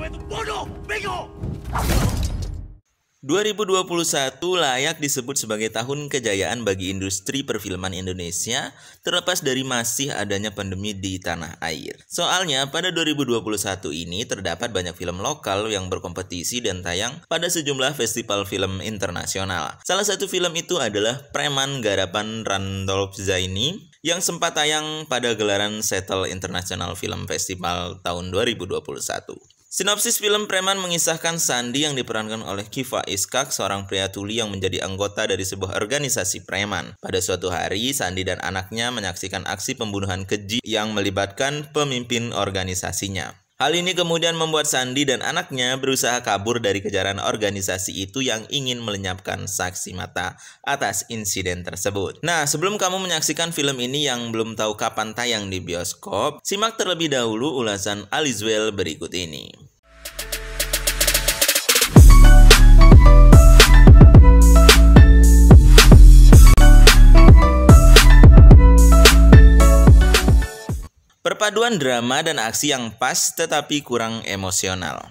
semua itu bodoh, bego. 2021 layak disebut sebagai tahun kejayaan bagi industri perfilman Indonesia, terlepas dari masih adanya pandemi di tanah air. Soalnya pada 2021 ini terdapat banyak film lokal yang berkompetisi dan tayang pada sejumlah festival film internasional. Salah satu film itu adalah Preman garapan Randolph Zaini yang sempat tayang pada gelaran Seattle International Film Festival tahun 2021. Sinopsis film Preman mengisahkan Sandi yang diperankan oleh Kiva Iskak, seorang pria tuli yang menjadi anggota dari sebuah organisasi preman. Pada suatu hari, Sandi dan anaknya menyaksikan aksi pembunuhan keji yang melibatkan pemimpin organisasinya. Hal ini kemudian membuat Sandi dan anaknya berusaha kabur dari kejaran organisasi itu yang ingin melenyapkan saksi mata atas insiden tersebut. Nah, sebelum kamu menyaksikan film ini yang belum tahu kapan tayang di bioskop, simak terlebih dahulu ulasan Alizwell berikut ini. Perpaduan drama dan aksi yang pas tetapi kurang emosional.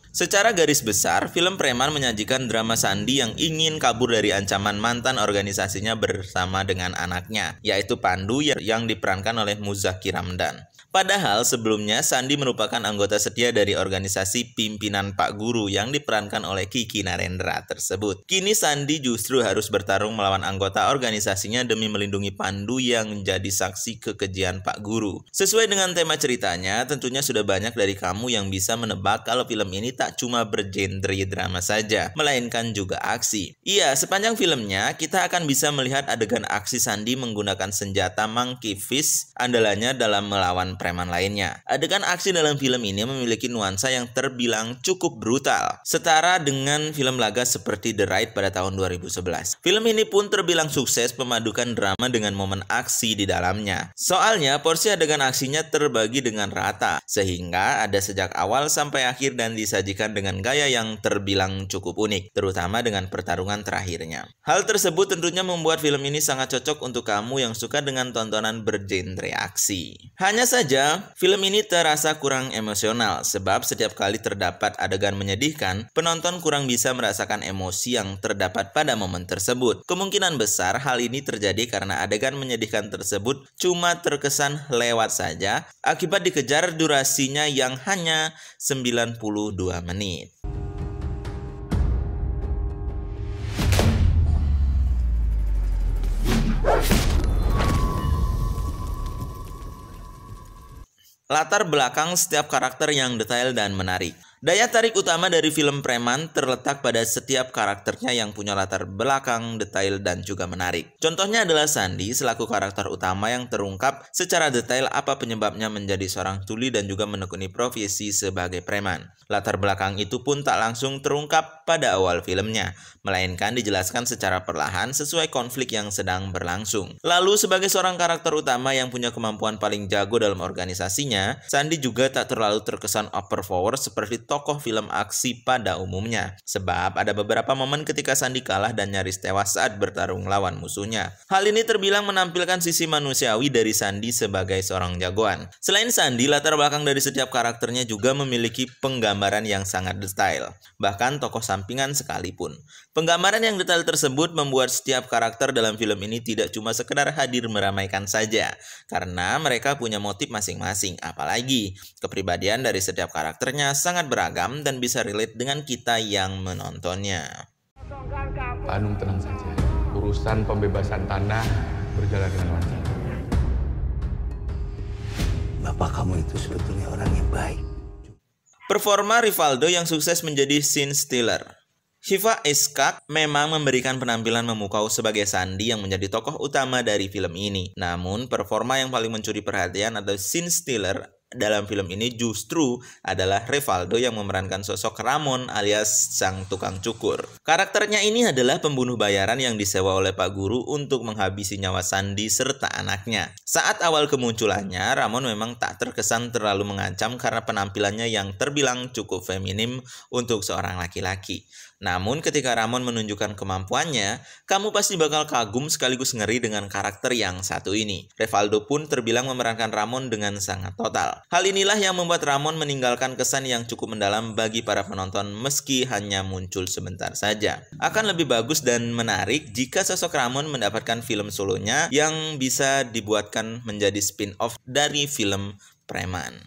Secara garis besar, film Preman menyajikan drama Sandi yang ingin kabur dari ancaman mantan organisasinya bersama dengan anaknya, yaitu Pandu yang diperankan oleh Muzaki Ramdan. Padahal sebelumnya Sandi merupakan anggota setia dari organisasi pimpinan Pak Guru yang diperankan oleh Kiki Narendra tersebut. Kini Sandi justru harus bertarung melawan anggota organisasinya demi melindungi Pandu yang menjadi saksi kekejian Pak Guru. Sesuai dengan tema ceritanya, tentunya sudah banyak dari kamu yang bisa menebak kalau film ini tak cuma bergenre drama saja, melainkan juga aksi. Iya, sepanjang filmnya kita akan bisa melihat adegan aksi Sandi menggunakan senjata monkey fist andalannya dalam melawan preman lainnya. Adegan aksi dalam film ini memiliki nuansa yang terbilang cukup brutal, setara dengan film laga seperti The Raid pada tahun 2011. Film ini pun terbilang sukses memadukan drama dengan momen aksi di dalamnya. Soalnya porsi adegan aksinya terbagi dengan rata, sehingga ada sejak awal sampai akhir dan disajikan dengan gaya yang terbilang cukup unik, terutama dengan pertarungan terakhirnya. Hal tersebut tentunya membuat film ini sangat cocok untuk kamu yang suka dengan tontonan bergenre aksi. Hanya saja film ini terasa kurang emosional sebab setiap kali terdapat adegan menyedihkan, penonton kurang bisa merasakan emosi yang terdapat pada momen tersebut. Kemungkinan besar hal ini terjadi karena adegan menyedihkan tersebut cuma terkesan lewat saja akibat dikejar durasinya yang hanya 92 menit. Latar belakang setiap karakter yang detail dan menarik. Daya tarik utama dari film Preman terletak pada setiap karakternya yang punya latar belakang, detail, dan juga menarik. Contohnya adalah Sandi selaku karakter utama yang terungkap secara detail apa penyebabnya menjadi seorang tuli dan juga menekuni profesi sebagai preman. Latar belakang itu pun tak langsung terungkap pada awal filmnya, melainkan dijelaskan secara perlahan sesuai konflik yang sedang berlangsung. Lalu sebagai seorang karakter utama yang punya kemampuan paling jago dalam organisasinya, Sandi juga tak terlalu terkesan overpower seperti tokoh film aksi pada umumnya. Sebab ada beberapa momen ketika Sandi kalah dan nyaris tewas saat bertarung lawan musuhnya. Hal ini terbilang menampilkan sisi manusiawi dari Sandi sebagai seorang jagoan. Selain Sandi, latar belakang dari setiap karakternya juga memiliki penggambaran yang sangat detail. Bahkan tokoh sampingan sekalipun. Penggambaran yang detail tersebut membuat setiap karakter dalam film ini tidak cuma sekedar hadir meramaikan saja, karena mereka punya motif masing-masing. Apalagi kepribadian dari setiap karakternya sangat beragam dan bisa relate dengan kita yang menontonnya. Anung tenang saja, urusan pembebasan tanah berjalan dengan lancar. Bapak kamu itu sebetulnya orang yang baik. Performa Rivaldo yang sukses menjadi scene stealer. Kiva Iskak memang memberikan penampilan memukau sebagai Sandi yang menjadi tokoh utama dari film ini. Namun, performa yang paling mencuri perhatian atau scene stealer dalam film ini justru adalah Rivaldo yang memerankan sosok Ramon alias sang tukang cukur. Karakternya ini adalah pembunuh bayaran yang disewa oleh Pak Guru untuk menghabisi nyawa Sandi serta anaknya. Saat awal kemunculannya, Ramon memang tak terkesan terlalu mengancam karena penampilannya yang terbilang cukup feminim untuk seorang laki-laki. Namun ketika Ramon menunjukkan kemampuannya, kamu pasti bakal kagum sekaligus ngeri dengan karakter yang satu ini. Rivaldo pun terbilang memerankan Ramon dengan sangat total. sosial. Hal inilah yang membuat Ramon meninggalkan kesan yang cukup mendalam bagi para penonton meski hanya muncul sebentar saja. Akan lebih bagus dan menarik jika sosok Ramon mendapatkan film solonya yang bisa dibuatkan menjadi spin-off dari film Preman.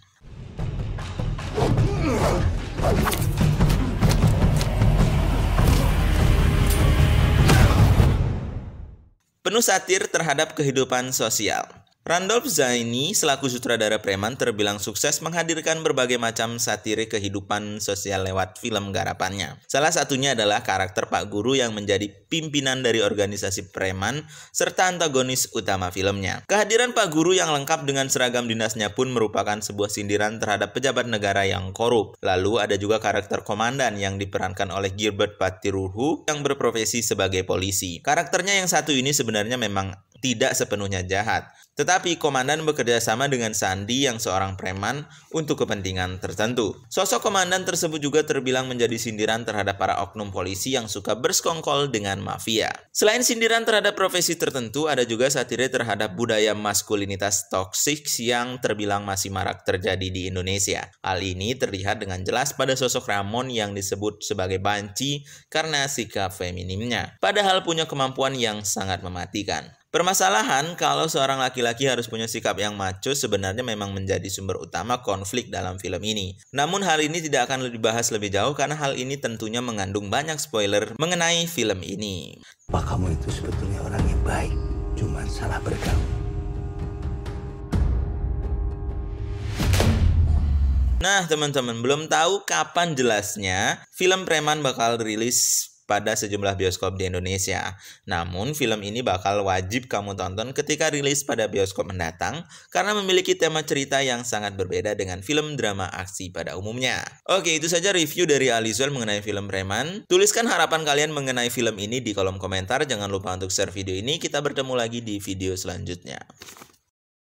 Penuh satir terhadap kehidupan sosial. Randolph Zaini selaku sutradara Preman terbilang sukses menghadirkan berbagai macam satire kehidupan sosial lewat film garapannya. Salah satunya adalah karakter Pak Guru yang menjadi pimpinan dari organisasi Preman serta antagonis utama filmnya. Kehadiran Pak Guru yang lengkap dengan seragam dinasnya pun merupakan sebuah sindiran terhadap pejabat negara yang korup. Lalu ada juga karakter komandan yang diperankan oleh Gilbert Patiruhu yang berprofesi sebagai polisi. Karakternya yang satu ini sebenarnya memang tidak sepenuhnya jahat, tetapi komandan bekerja sama dengan Sandi yang seorang preman untuk kepentingan tertentu. Sosok komandan tersebut juga terbilang menjadi sindiran terhadap para oknum polisi yang suka bersekongkol dengan mafia. Selain sindiran terhadap profesi tertentu, ada juga satire terhadap budaya maskulinitas toksik yang terbilang masih marak terjadi di Indonesia. Hal ini terlihat dengan jelas pada sosok Ramon yang disebut sebagai banci karena sikap feminimnya, padahal punya kemampuan yang sangat mematikan. Permasalahan kalau seorang laki-laki harus punya sikap yang macho sebenarnya memang menjadi sumber utama konflik dalam film ini. Namun hal ini tidak akan dibahas lebih jauh karena hal ini tentunya mengandung banyak spoiler mengenai film ini. Apa kamu itu sebetulnya orang yang baik, cuma salah bergaul. Nah teman-teman, belum tahu kapan jelasnya film Preman bakal rilis pada sejumlah bioskop di Indonesia. Namun film ini bakal wajib kamu tonton ketika rilis pada bioskop mendatang karena memiliki tema cerita yang sangat berbeda dengan film drama aksi pada umumnya. Oke, itu saja review dari Alizwell mengenai film Preman. Tuliskan harapan kalian mengenai film ini di kolom komentar. Jangan lupa untuk share video ini. Kita bertemu lagi di video selanjutnya.